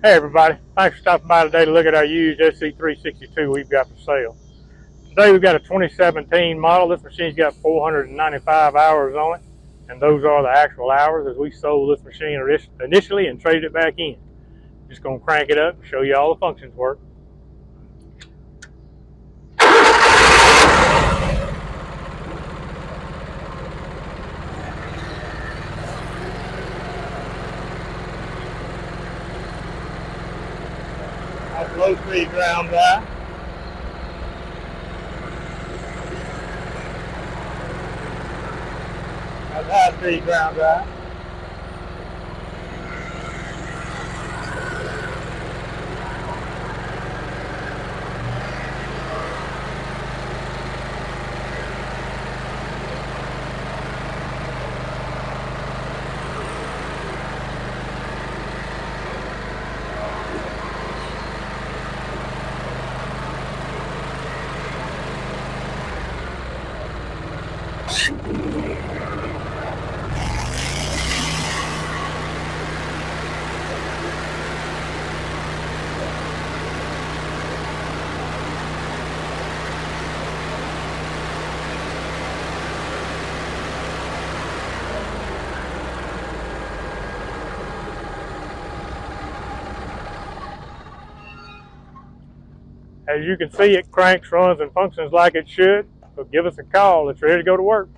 Hey everybody, thanks for stopping by today to look at our used SC362 we've got for sale. Today we've got a 2017 model. This machine's got 495 hours on it, and those are the actual hours as we sold this machine initially and traded it back in. Just gonna crank it up and show you all the functions work. That's low speed ground dry. That's high speed ground dry. As you can see, it cranks, runs, and functions like it should. So give us a call. It's ready to go to work.